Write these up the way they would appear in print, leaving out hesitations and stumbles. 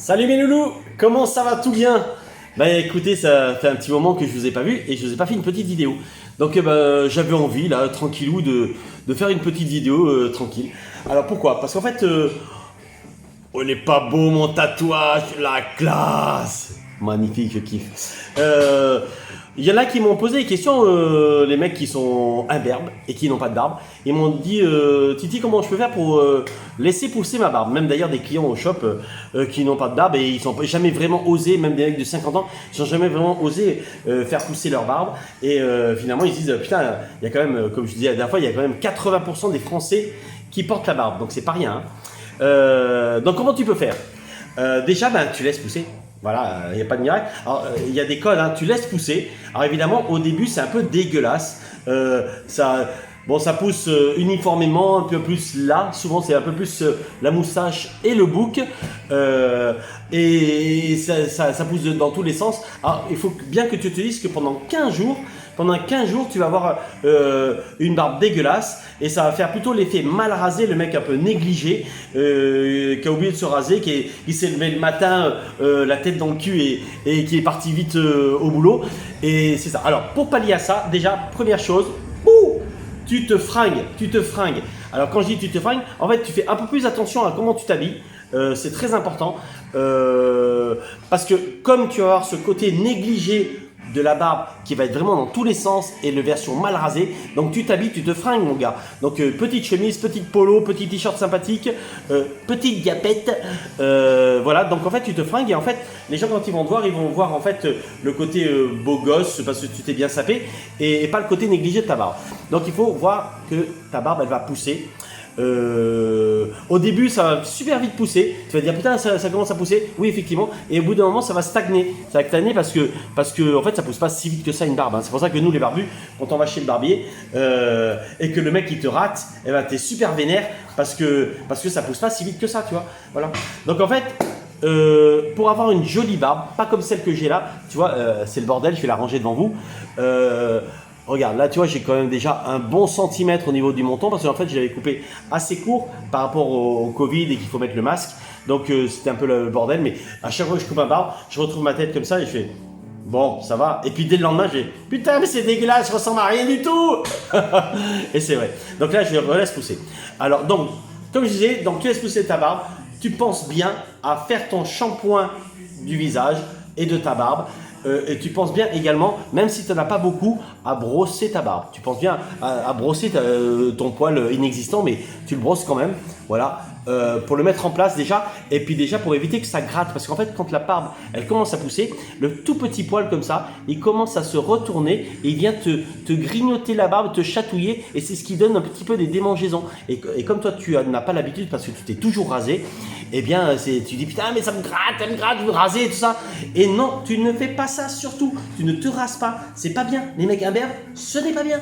Salut mes loulous, comment ça va, tout bien? Bah écoutez, ça fait un petit moment que je vous ai pas vu et je vous ai pas fait une petite vidéo. Donc j'avais envie là, tranquillou, de faire une petite vidéo tranquille. Alors pourquoi? Parce qu'en fait, oh, il est pas beau mon tatouage, la classe! Magnifique, je kiffe. Il y en a qui m'ont posé des questions, les mecs qui sont imberbes et qui n'ont pas de barbe. Ils m'ont dit, Titi, comment je peux faire pour laisser pousser ma barbe? Même d'ailleurs des clients au shop qui n'ont pas de barbe et ils n'ont jamais vraiment osé, même des mecs de 50 ans, ils n'ont jamais vraiment osé faire pousser leur barbe. Et finalement, ils se disent, putain, il y a quand même, comme je disais la dernière fois, il y a quand même 80% des Français qui portent la barbe. Donc c'est pas rien. Hein. Donc comment tu peux faire? Déjà, ben, tu laisses pousser. Voilà, il n'y a pas de miracle. Alors, il y a des codes, hein, tu laisses pousser. Alors évidemment, au début, c'est un peu dégueulasse. Ça pousse uniformément, un peu plus là. Souvent, c'est un peu plus la moustache et le bouc. Et ça pousse dans tous les sens. Alors, il faut bien que tu te dises que pendant 15 jours, tu vas avoir une barbe dégueulasse et ça va faire plutôt l'effet mal rasé, le mec un peu négligé, qui a oublié de se raser, qui s'est levé le matin, la tête dans le cul et qui est parti vite au boulot. Et c'est ça. Alors, pour pallier à ça, déjà, première chose, tu te fringues. Alors, quand je dis tu te fringues, en fait, tu fais un peu plus attention à comment tu t'habilles. C'est très important parce que comme tu vas avoir ce côté négligé de la barbe qui va être vraiment dans tous les sens et le version mal rasée, donc tu t'habilles, tu te fringues mon gars. Donc petite chemise, petite polo, petit t-shirt sympathique, petite diapette, voilà. Donc en fait tu te fringues et en fait les gens quand ils vont te voir, ils vont voir en fait le côté beau gosse parce que tu t'es bien sapé et pas le côté négligé de ta barbe. Donc il faut voir que ta barbe elle va pousser. Au début ça va super vite pousser, tu vas te dire putain ça commence à pousser, oui effectivement, et au bout d'un moment ça va stagner parce que en fait ça pousse pas si vite que ça une barbe, hein. C'est pour ça que nous les barbus, quand on va chez le barbier et que le mec il te rate, eh ben, t'es super vénère parce que ça pousse pas si vite que ça, tu vois, voilà. Donc en fait pour avoir une jolie barbe, pas comme celle que j'ai là, tu vois, c'est le bordel, je vais la ranger devant vous. Regarde, là tu vois, j'ai quand même déjà un bon centimètre au niveau du menton parce qu'en fait je l'avais coupé assez court par rapport au Covid et qu'il faut mettre le masque. Donc c'était un peu le bordel, mais à chaque fois que je coupe un barbe, je retrouve ma tête comme ça et je fais bon, ça va. Et puis dès le lendemain, je fais putain, mais c'est dégueulasse, je ressemble à rien du tout. Et c'est vrai. Donc là, je laisse pousser. Alors, donc, comme je disais, donc tu laisses pousser ta barbe, tu penses bien à faire ton shampoing du visage et de ta barbe. Et tu penses bien également, même si tu n'en as pas beaucoup, à brosser ta barbe. Tu penses bien à brosser ton poil inexistant, mais tu le brosses quand même. Voilà, pour le mettre en place déjà. Et puis déjà pour éviter que ça gratte. Parce qu'en fait, quand la barbe, elle commence à pousser, le tout petit poil comme ça, il commence à se retourner et il vient te grignoter la barbe, te chatouiller. Et c'est ce qui donne un petit peu des démangeaisons. Et comme toi, tu n'as pas l'habitude parce que tu t'es toujours rasé, eh bien, tu dis putain, mais ça me gratte, je veux raser et tout ça. Et non, tu ne fais pas ça surtout. Tu ne te rases pas. C'est pas bien. Les mecs imberbes, ce n'est pas bien.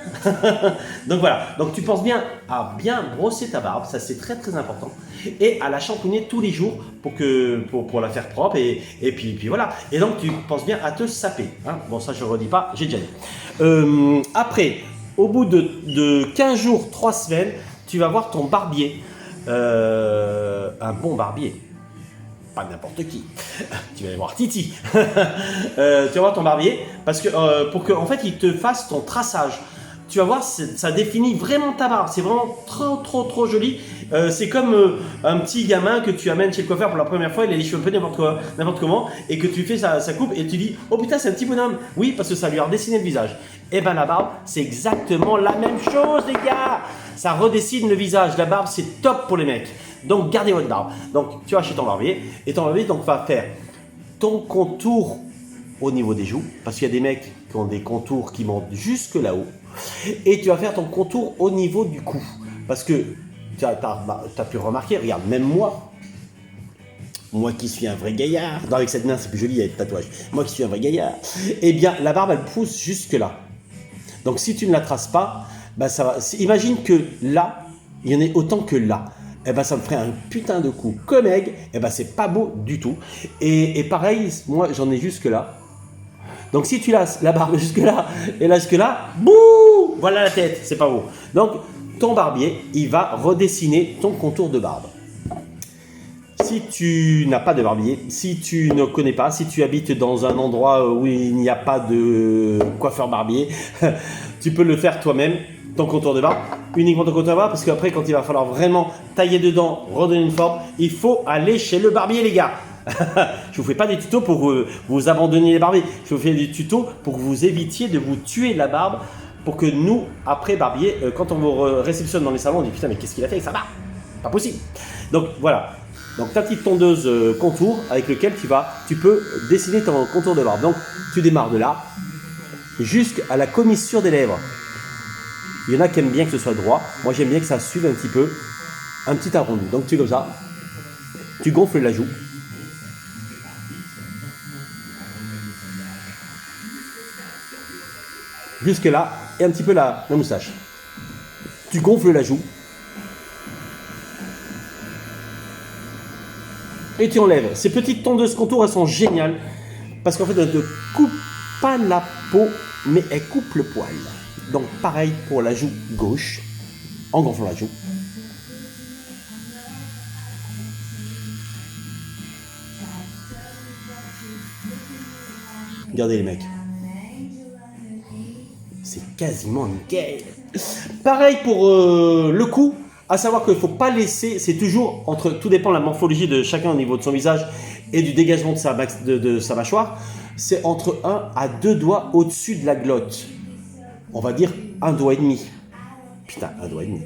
Donc voilà. Donc tu penses bien à bien brosser ta barbe. Ça, c'est très très important. Et à la shampouiner tous les jours pour la faire propre. Et puis voilà. Et donc tu penses bien à te saper. Hein. Bon, ça, je ne redis pas. J'ai déjà dit. Après, au bout de 15 jours, 3 semaines, tu vas voir ton barbier. Un bon barbier, pas n'importe qui. Tu vas aller voir Titi. Tu vas voir ton barbier parce que pour que en fait il te fasse ton traçage. Tu vas voir, ça définit vraiment ta barbe. C'est vraiment trop joli. C'est comme un petit gamin que tu amènes chez le coiffeur pour la première fois. Il a les cheveux un peu n'importe comment et que tu fais sa coupe et tu dis oh putain c'est un petit bonhomme. Oui parce que ça lui a redessiné le visage. Et ben la barbe c'est exactement la même chose les gars. Ça redessine le visage. La barbe c'est top pour les mecs. Donc gardez votre barbe. Donc tu vas chez ton barbier et ton barbier donc va faire ton contour au niveau des joues parce qu'il y a des mecs qui ont des contours qui montent jusque là-haut. Et tu vas faire ton contour au niveau du cou. Parce que tu as pu remarquer, regarde, même moi qui suis un vrai gaillard, non, avec cette main c'est plus joli avec le tatouage, moi qui suis un vrai gaillard, eh bien la barbe elle pousse jusque là. Donc si tu ne la traces pas, bah, ça va. Imagine que là, il y en ait autant que là. Eh ben ça me ferait un putain de coup comme aigle, eh ben c'est pas beau du tout. Et pareil, moi j'en ai jusque là. Donc si tu lasses la barbe jusque là et là jusque là, bouh, voilà la tête, c'est pas beau. Donc ton barbier, il va redessiner ton contour de barbe. Si tu n'as pas de barbier, si tu ne connais pas, si tu habites dans un endroit où il n'y a pas de coiffeur barbier, tu peux le faire toi-même, ton contour de barbe, uniquement ton contour de barbe, parce qu'après, quand il va falloir vraiment tailler dedans, redonner une forme, il faut aller chez le barbier, les gars. Je vous fais pas des tutos pour que vous abandonniez les barbiers, je vous fais des tutos pour que vous évitiez de vous tuer la barbe, pour que nous, après barbier, quand on vous réceptionne dans les salons, on dit putain mais qu'est-ce qu'il a fait avec sa barbe? Pas possible. Donc voilà. Donc ta petite tondeuse contour avec lequel tu peux dessiner ton contour de barbe. Donc tu démarres de là jusqu'à la commissure des lèvres. Il y en a qui aiment bien que ce soit droit. Moi j'aime bien que ça suive un petit peu, un petit arrondi. Donc tu fais comme ça, tu gonfles la joue. Jusque là et un petit peu la moustache. Tu gonfles la joue. Et tu enlèves. Ces petites tondeuses contours, elles sont géniales parce qu'en fait, elles ne coupent pas la peau, mais elles coupent le poil. Donc, pareil pour la joue gauche, en gonflant la joue. Regardez les mecs. C'est quasiment nickel. Pareil pour le cou. À savoir qu'il ne faut pas laisser, c'est toujours entre, tout dépend de la morphologie de chacun au niveau de son visage et du dégagement de sa mâchoire, c'est entre 1 à 2 doigts au-dessus de la glotte. On va dire 1 doigt et demi. Putain, 1 doigt et demi.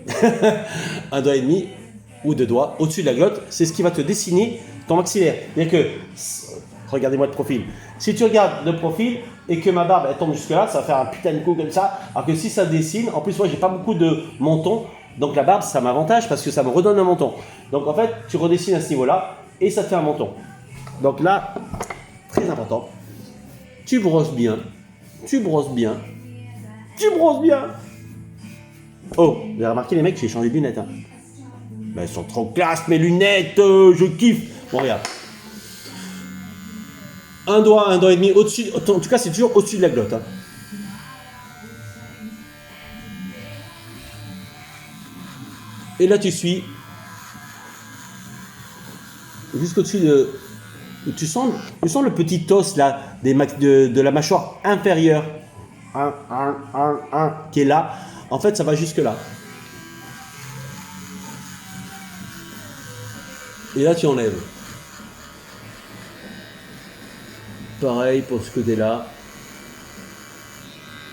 1 doigt et demi ou 2 doigts au-dessus de la glotte, c'est ce qui va te dessiner ton maxillaire. Bien que, regardez-moi de profil. Si tu regardes de profil et que ma barbe elle tombe jusque là, ça va faire un putain de coup comme ça. Alors que si ça dessine, en plus moi j'ai pas beaucoup de menton. Donc la barbe, ça m'avantage parce que ça me redonne un menton. Donc en fait, tu redessines à ce niveau-là et ça te fait un menton. Donc là, très important, tu brosses bien, tu brosses bien, tu brosses bien. Oh, vous avez remarqué les mecs, j'ai changé de lunettes. Hein. Ben, elles sont trop classe mes lunettes, je kiffe. Bon, regarde. 1 doigt et demi au-dessus, en tout cas c'est toujours au-dessus de la glotte. Hein. Et là, tu suis jusqu'au-dessus de... Tu sens le petit os là, de la mâchoire inférieure, qui est là. En fait, ça va jusque là. Et là, tu enlèves. Pareil pour ce côté-là.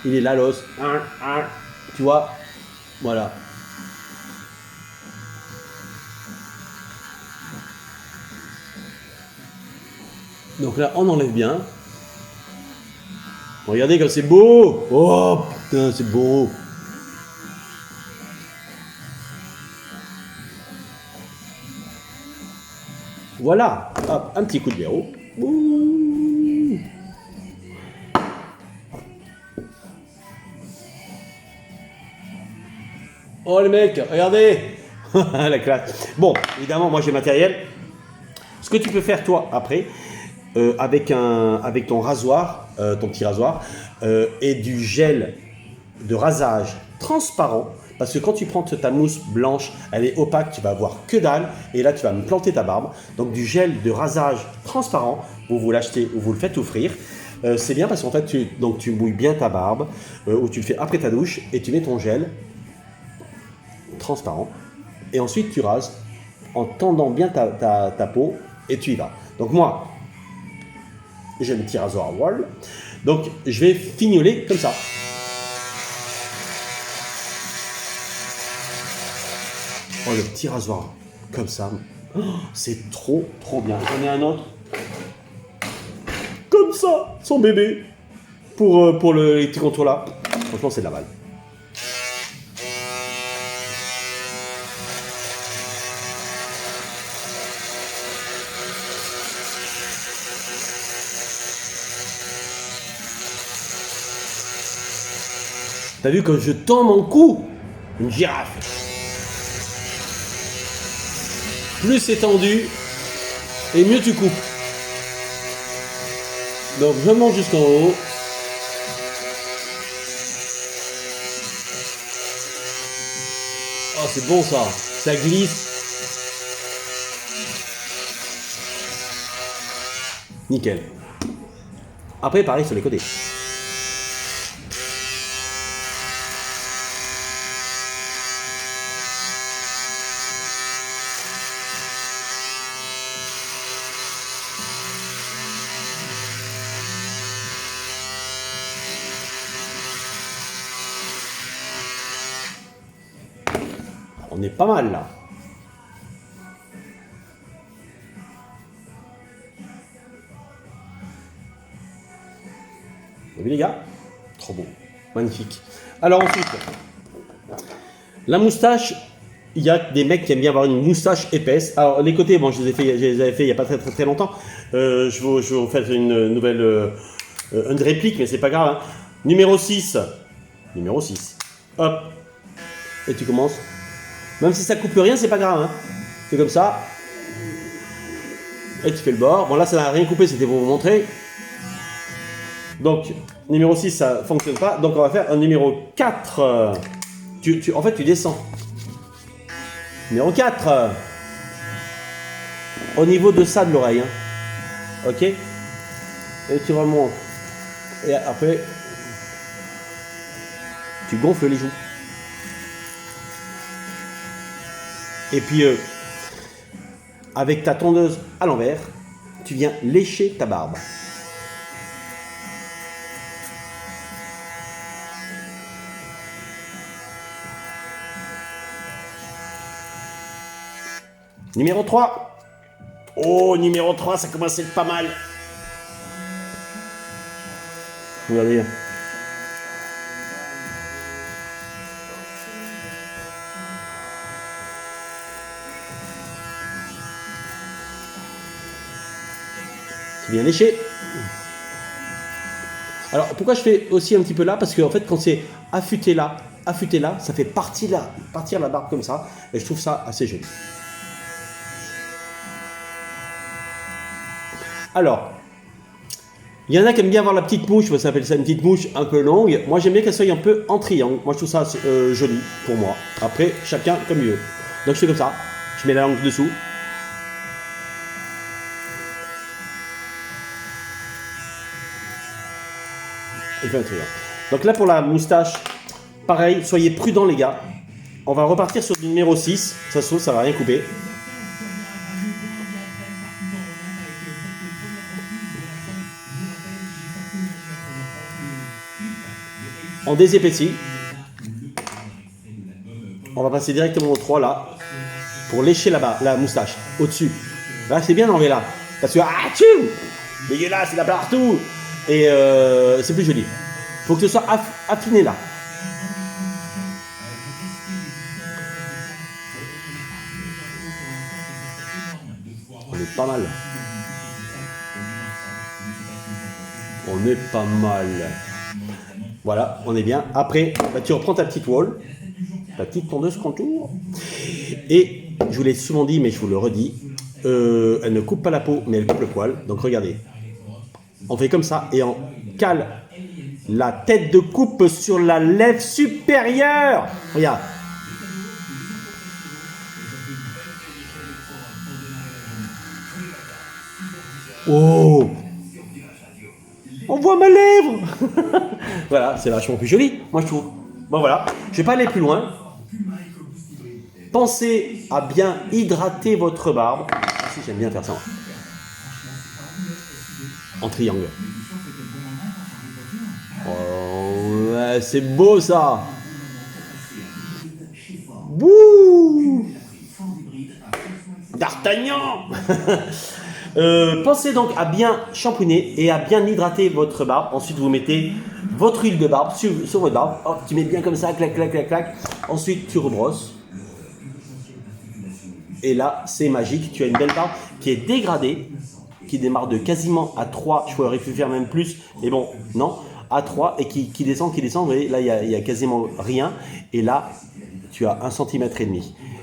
Il est là, l'os. Tu vois? Voilà. Donc là, on enlève bien. Regardez comme c'est beau. Oh putain, c'est beau. Voilà. Hop, un petit coup de verrou. Ouh. Oh les mecs, regardez. La classe. Bon, évidemment, moi j'ai le matériel. Ce que tu peux faire toi après, avec ton rasoir, ton petit rasoir, et du gel de rasage transparent, parce que quand tu prends ta mousse blanche, elle est opaque, tu vas avoir que dalle, et là tu vas me planter ta barbe. Donc du gel de rasage transparent, vous l'achetez ou vous le faites offrir. C'est bien parce qu'en fait tu mouilles bien ta barbe, ou tu le fais après ta douche, et tu mets ton gel transparent, et ensuite tu rases en tendant bien ta peau, et tu y vas. Donc moi, j'ai le petit rasoir à voile. Donc, je vais fignoler comme ça. Oh, le petit rasoir comme ça. Oh, c'est trop, trop bien. J'en ai un autre. Comme ça, son bébé. Pour les petits contours là. Franchement, c'est de la balle. T'as vu quand je tends mon cou? Une girafe. Plus c'est tendu, et mieux tu coupes. Donc je monte jusqu'en haut. Oh c'est bon ça, ça glisse. Nickel. Après, pareil sur les côtés. On est pas mal là. Vous avez vu les gars? Trop beau. Magnifique. Alors ensuite, la moustache, il y a des mecs qui aiment bien avoir une moustache épaisse. Alors les côtés, bon, je les avais fait il n'y a pas très longtemps. Je vais vous faire une nouvelle une réplique, mais c'est pas grave. Hein. Numéro 6. Numéro 6. Hop. Et tu commences. Même si ça coupe rien, c'est pas grave. Hein. C'est comme ça. Et tu fais le bord. Bon là, ça n'a rien coupé, c'était pour vous montrer. Donc, numéro 6, ça fonctionne pas. Donc, on va faire un numéro 4. En fait, tu descends. Numéro 4. Au niveau de ça, de l'oreille. Hein. Ok. Et tu remontes. Et après, tu gonfles les joues. Et puis, avec ta tondeuse à l'envers, tu viens lécher ta barbe. Numéro 3. Oh, numéro 3, ça commence à être pas mal. Regardez. C'est bien léché. Alors, pourquoi je fais aussi un petit peu là? Parce qu'en fait, quand c'est affûté là, ça fait partir la barbe comme ça. Et je trouve ça assez joli. Alors, il y en a qui aiment bien avoir la petite mouche, ça s'appelle ça une petite mouche un peu longue. Moi, j'aime bien qu'elle soit un peu en triangle. Moi, je trouve ça joli pour moi. Après, chacun comme il veut. Donc, je fais comme ça. Je mets la langue dessous. Et je fais un triangle. Donc là, pour la moustache, pareil, soyez prudents, les gars. On va repartir sur le numéro 6. Ça se trouve, ça va rien couper. On désépaissit. On va passer directement au 3 là. Pour lécher la moustache. Au-dessus. Là, c'est bien d'enlever là. Parce que, dégueulasse, il y en a partout. Et c'est plus joli. Faut que ce soit affiné là. On est pas mal. On est pas mal. Voilà, on est bien. Après, bah, tu reprends ta petite wall, ta petite tondeuse contour. Et je vous l'ai souvent dit, mais je vous le redis, elle ne coupe pas la peau, mais elle coupe le poil. Donc regardez, on fait comme ça et on cale la tête de coupe sur la lèvre supérieure. Regarde. Oh! On voit ma lèvre. Voilà, c'est vachement plus joli, moi je trouve. Bon voilà, je vais pas aller plus loin. Pensez à bien hydrater votre barbe. Si, j'aime bien faire ça. En triangle. Oh, ouais, c'est beau ça. Bouh. D'Artagnan. Pensez donc à bien shampooiner et à bien hydrater votre barbe. Ensuite, vous mettez votre huile de barbe sur votre barbe. Hop, tu mets bien comme ça, clac, clac, clac, clac. Ensuite, tu rebrosses. Et là, c'est magique. Tu as une belle barbe qui est dégradée, qui démarre de quasiment à 3. Je pourrais faire même plus, mais bon, non. À 3 et qui descend. Vous voyez, là, il y a quasiment rien. Et là, tu as 1,5 cm.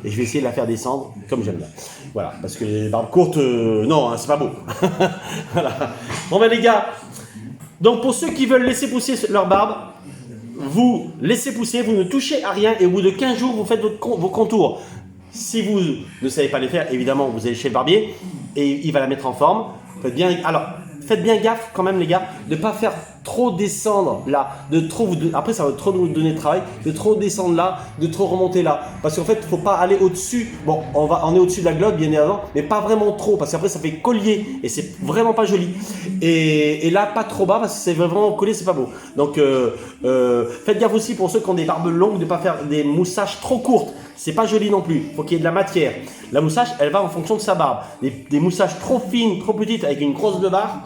Et je vais essayer de la faire descendre comme j'aime bien. Voilà, parce que les barbes courtes, non, hein, c'est pas beau. Voilà. Bon ben les gars, donc pour ceux qui veulent laisser pousser leur barbe, vous laissez pousser, vous ne touchez à rien et au bout de 15 jours, vous faites vos contours. Si vous ne savez pas les faire, évidemment, vous allez chez le barbier et il va la mettre en forme. Faites bien. Alors, faites bien gaffe quand même les gars, de ne pas faire trop descendre là, après ça va trop nous donner de travail, de trop descendre là, de trop remonter là. Parce qu'en fait, il ne faut pas aller au-dessus. Bon, on est au-dessus de la glotte bien évidemment, mais pas vraiment trop, parce qu'après ça fait collier et c'est vraiment pas joli. Et là, pas trop bas, parce que c'est vraiment collé, c'est pas beau. Donc faites gaffe aussi pour ceux qui ont des barbes longues, de ne pas faire des moussages trop courtes. C'est pas joli non plus, il faut qu'il y ait de la matière. La moustache, elle va en fonction de sa barbe. Des moussages trop fines, trop petites, avec une grosse barbe,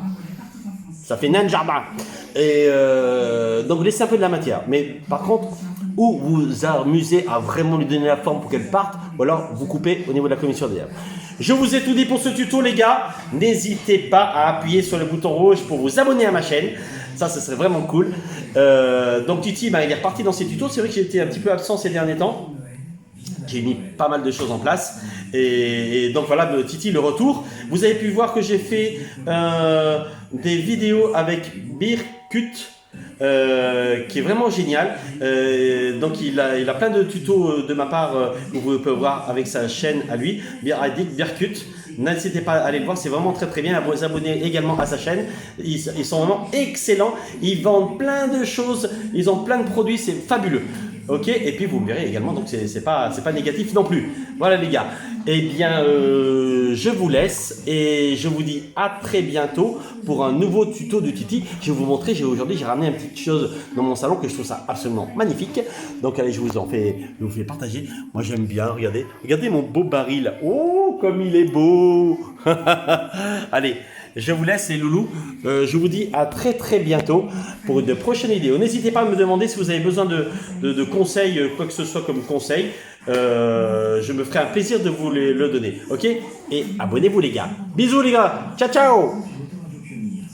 ça fait nain de jardin. Et donc laissez un peu de la matière. Mais par contre, ou vous amusez à vraiment lui donner la forme pour qu'elle parte, ou alors vous coupez au niveau de la commission derrière. Je vous ai tout dit pour ce tuto les gars. N'hésitez pas à appuyer sur le bouton rouge pour vous abonner à ma chaîne. Ça, ce serait vraiment cool. Donc Titi, il est reparti dans ses tutos. C'est vrai que j'étais un petit peu absent ces derniers temps. J'ai mis pas mal de choses en place et donc voilà Titi le retour. Vous avez pu voir que j'ai fait des vidéos avec Birkut qui est vraiment génial. Donc il a plein de tutos de ma part que vous pouvez voir avec sa chaîne à lui, Birkut. N'hésitez pas à aller le voir, c'est vraiment très très bien. À vous abonner également à sa chaîne. Ils sont vraiment excellents. Ils vendent plein de choses, ils ont plein de produits, c'est fabuleux. Ok, et puis vous me verrez également, donc c'est pas négatif non plus. Voilà les gars, eh bien je vous laisse et je vous dis à très bientôt pour un nouveau tuto de Titi. Je vais vous montrer, aujourd'hui j'ai ramené une petite chose dans mon salon que je trouve ça absolument magnifique. Donc allez, je vous fais partager. Moi j'aime bien, regardez mon beau baril. Oh, comme il est beau. Allez. Je vous laisse les loulous, je vous dis à très très bientôt pour une prochaine vidéo. N'hésitez pas à me demander si vous avez besoin de conseils, quoi que ce soit comme conseil. Je me ferai un plaisir de vous le donner, ok? Et abonnez-vous les gars. Bisous les gars, ciao ciao.